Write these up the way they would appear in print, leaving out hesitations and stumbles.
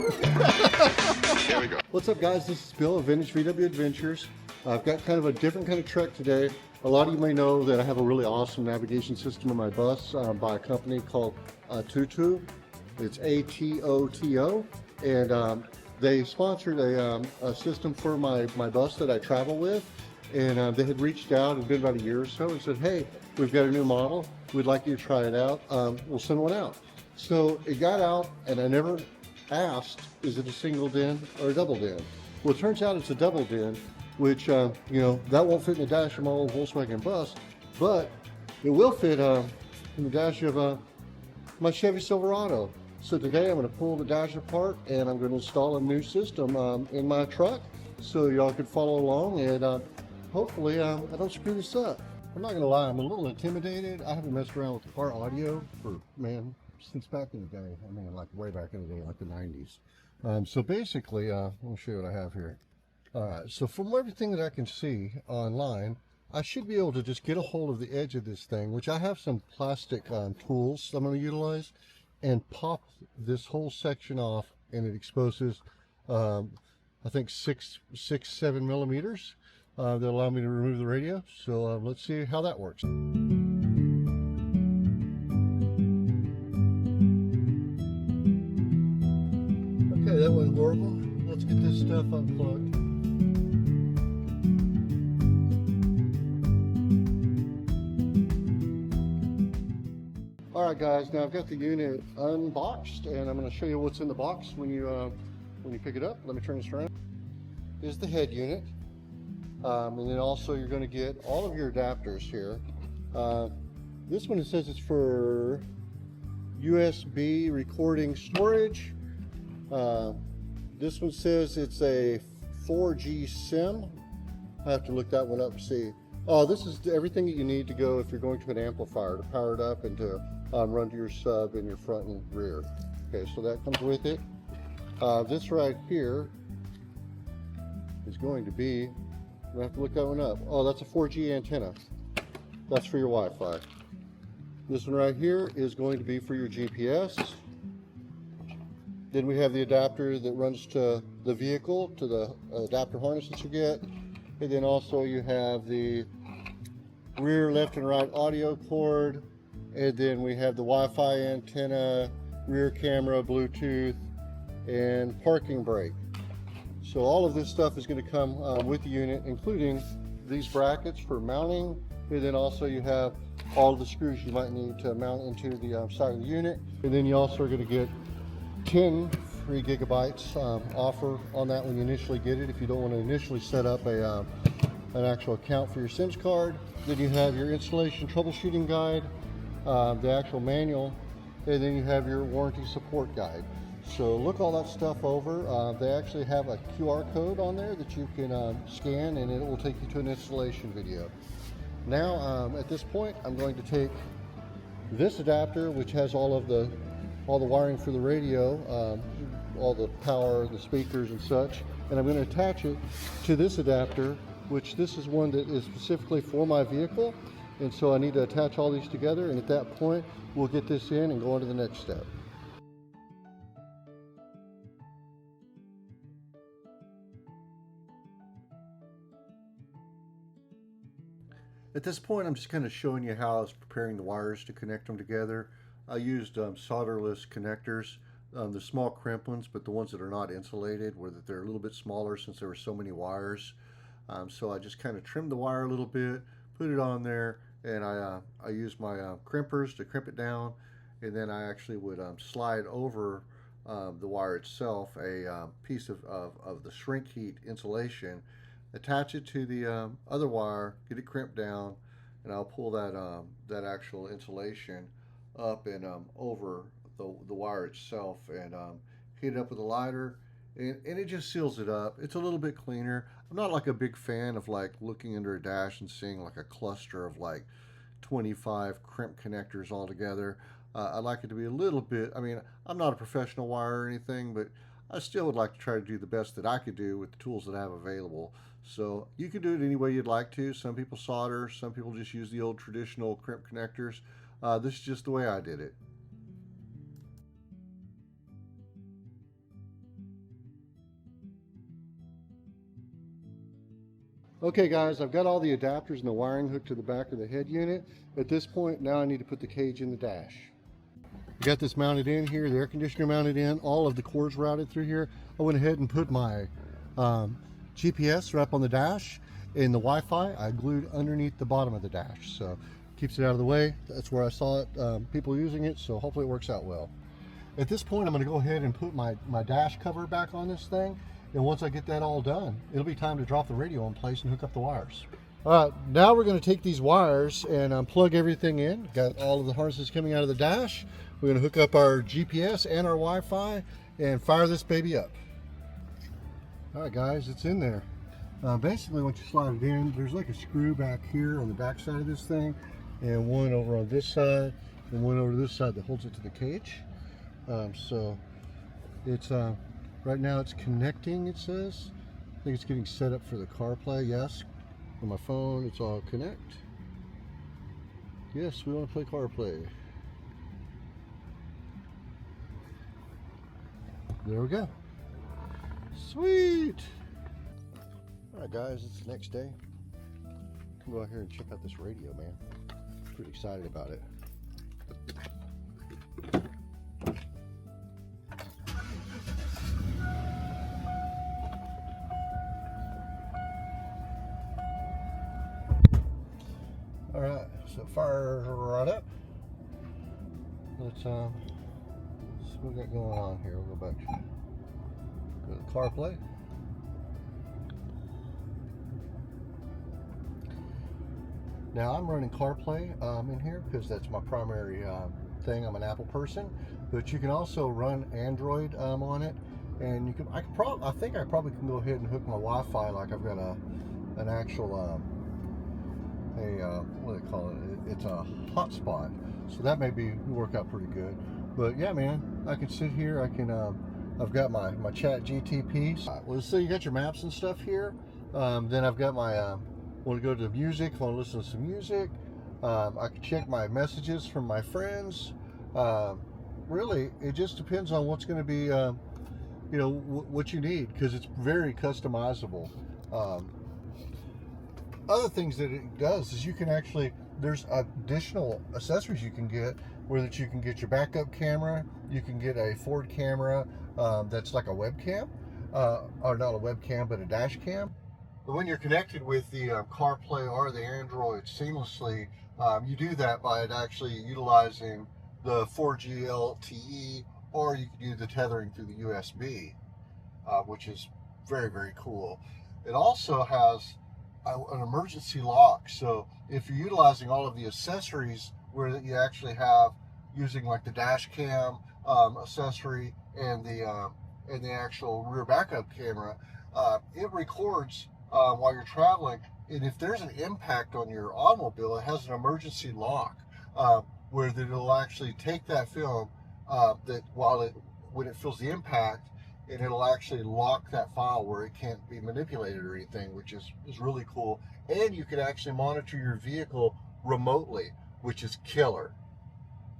Here we go. What's up, guys? This is Bill of Vintage VW Adventures. I've got kind of a different kind of trek today. A lot of you may know that I have a really awesome navigation system in my bus by a company called ATOTO. It's ATOTO, and they sponsored a system for my bus that I travel with. And they had reached out, it's been about a year or so, and said, hey, we've got a new model. We'd like you to try it out. We'll send one out. So it got out, and I never asked, is it a single din or a double din? Well, it turns out it's a double din, which, you know, that won't fit in the dash of my old Volkswagen bus, but it will fit in the dash of my Chevy Silverado. So today I'm going to pull the dash apart and I'm going to install a new system in my truck so y'all can follow along, and hopefully I don't screw this up. I'm not going to lie, I'm a little intimidated. I haven't messed around with the car audio for, man, since back in the day. I mean, like way back in the day, like the 90s. So basically, let me show you what I have here. All right, so from everything that I can see online, I should be able to just get a hold of the edge of this thing, which I have some plastic tools I'm going to utilize, and pop this whole section off, and it exposes, I think 7 millimeters that allow me to remove the radio. So let's see how that works. Okay, that wasn't horrible. Let's get this stuff unplugged. All right, guys, now I've got the unit unboxed, and I'm going to show you what's in the box when you pick it up. Let me turn this around. Here's the head unit, and then also you're going to get all of your adapters here. This one, it says it's for USB recording storage. This one says it's a 4G SIM. I have to look that one up to see. Oh, this is everything that you need to go if you're going to an amplifier to power it up and to run to your sub in your front and rear. Okay, so that comes with it. This right here is going to be, I have to look that one up. Oh, that's a 4G antenna. That's for your Wi-Fi. This one right here is going to be for your GPS. Then we have the adapter that runs to the vehicle, to the adapter harness that you get. And then also you have the rear left and right audio cord. And then we have the Wi-Fi antenna, rear camera, Bluetooth, and parking brake. So all of this stuff is going to come with the unit, including these brackets for mounting. And then also you have all the screws you might need to mount into the side of the unit. And then you also are going to get 10 free gigabytes offer on that when you initially get it, if you don't want to initially set up an actual account for your SIMS card. Then you have your installation troubleshooting guide, the actual manual, and then you have your warranty support guide. So look all that stuff over. They actually have a QR code on there that you can scan, and it will take you to an installation video. Now at this point, I'm going to take this adapter, which has all the wiring for the radio, all the power, the speakers and such, and I'm going to attach it to this adapter, which this is one that is specifically for my vehicle, and so I need to attach all these together, and at that point we'll get this in and go on to the next step. At this point, I'm just kind of showing you how I was preparing the wires to connect them together. I used solderless connectors, the small crimp ones, but the ones that are not insulated, where they're a little bit smaller since there were so many wires. So I just kind of trimmed the wire a little bit, put it on there, and I used my crimpers to crimp it down, and then I actually would slide over the wire itself a piece of the shrink heat insulation, attach it to the other wire, get it crimped down, and I'll pull that actual insulation up and over the wire itself, and heat it up with a lighter, and it just seals it up. It's a little bit cleaner. I'm not like a big fan of like looking under a dash and seeing like a cluster of like 25 crimp connectors all together. I like it to be a little bit, I mean, I'm not a professional wire or anything, but I still would like to try to do the best that I could do with the tools that I have available. So you can do it any way you'd like to. Some people solder, some people just use the old traditional crimp connectors. This is just the way I did it. Okay guys, I've got all the adapters and the wiring hooked to the back of the head unit. At this point, now I need to put the cage in the dash. I got this mounted in here, the air conditioner mounted in, all of the cords routed through here. I went ahead and put my GPS right up on the dash, and the Wi-Fi I glued underneath the bottom of the dash. So keeps it out of the way. That's where I saw it, people using it, so hopefully it works out well. At this point, I'm going to go ahead and put my dash cover back on this thing. And once I get that all done, it'll be time to drop the radio in place and hook up the wires. All right, now we're going to take these wires and plug everything in. Got all of the harnesses coming out of the dash. We're going to hook up our GPS and our Wi-Fi and fire this baby up. All right, guys, it's in there. Basically, once you slide it in, there's like a screw back here on the back side of this thing, and one over on this side, and one over this side that holds it to the cage. So it's right now it's connecting, it says. I think it's getting set up for the CarPlay. Yes, on my phone it's all connect. Yes, we want to play CarPlay. There we go. Sweet. All right guys, it's the next day. Come go out here and check out this radio, man. Pretty excited about it. All right, so fire right up. Let's see what we got going on here. We'll go back to the CarPlay. Now I'm running CarPlay in here because that's my primary thing. I'm an Apple person, but you can also run Android on it, and you can. I think I probably can go ahead and hook my Wi-Fi like I've got an actual what do they call it? It's a hotspot, so that may work out pretty good. But yeah, man, I can sit here. I can. I've got my ChatGPT. Well, so you got your maps and stuff here. Then I've got my. Want to go to music? Want to listen to some music? I can check my messages from my friends. Really, it just depends on what's going to be. You know what you need, because it's very customizable. Other things that it does is you can actually, there's additional accessories you can get, where that you can get your backup camera, you can get a forward camera that's like a webcam, or not a webcam, but a dash cam. But when you're connected with the CarPlay or the Android seamlessly, you do that by actually utilizing the 4G LTE, or you can do the tethering through the USB, which is very, very cool. It also has an emergency lock, so if you're utilizing all of the accessories where you actually have using like the dash cam accessory and the actual rear backup camera, it records while you're traveling, and if there's an impact on your automobile, it has an emergency lock where it'll actually take that film that when it feels the impact, and it'll actually lock that file where it can't be manipulated or anything, which is really cool. And you can actually monitor your vehicle remotely, which is killer.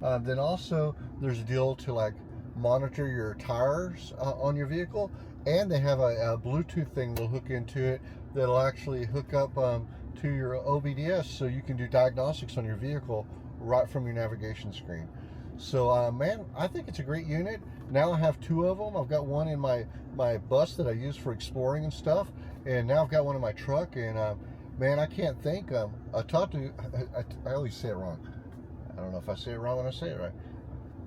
Then also there's a deal to like monitor your tires on your vehicle, and they have a Bluetooth thing that'll hook into it that'll actually hook up to your OBDS, so you can do diagnostics on your vehicle right from your navigation screen. So man, I think it's a great unit. Now I have two of them. I've got one in my bus that I use for exploring and stuff, and now I've got one in my truck. And man, I can't thank ATOTO. I always say it wrong. I don't know if I say it wrong when I say it right.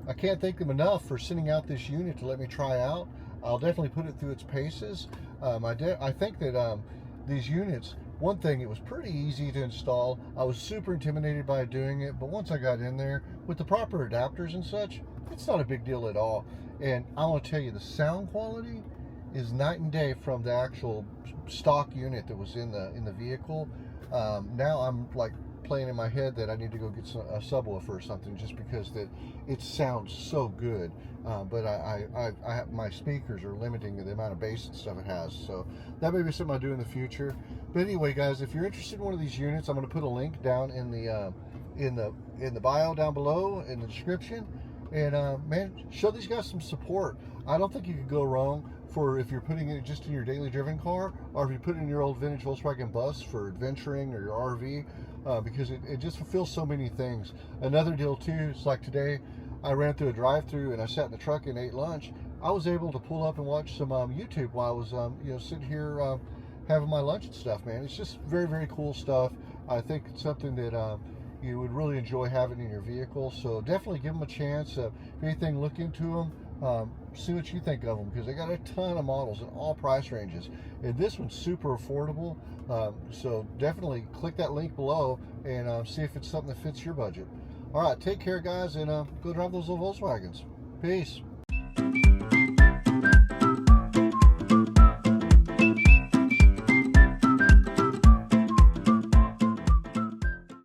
I can't thank them enough for sending out this unit to let me try out. I'll definitely put it through its paces. I think that these units, one thing, it was pretty easy to install. I was super intimidated by doing it, but once I got in there with the proper adapters and such, it's not a big deal at all. And I want to tell you, the sound quality is night and day from the actual stock unit that was in the vehicle. Now I'm like playing in my head that I need to go get a subwoofer or something, just because that it sounds so good. But my speakers are limiting the amount of bass and stuff it has, so that may be something I'll do in the future. But anyway, guys, if you're interested in one of these units, I'm going to put a link down in the bio down below in the description. And man, show these guys some support. I don't think you could go wrong for if you're putting it just in your daily driven car, or if you put it in your old vintage Volkswagen bus for adventuring or your RV, because it just fulfills so many things. Another deal too is like today, I ran through a drive-through and I sat in the truck and ate lunch. I was able to pull up and watch some YouTube while I was sitting here having my lunch and stuff, man. It's just very, very cool stuff. I think it's something that you would really enjoy having in your vehicle. So definitely give them a chance. If anything, look into them. See what you think of them, because they got a ton of models in all price ranges. And this one's super affordable. So definitely click that link below and see if it's something that fits your budget. All right, take care, guys, and go drive those little Volkswagens. Peace.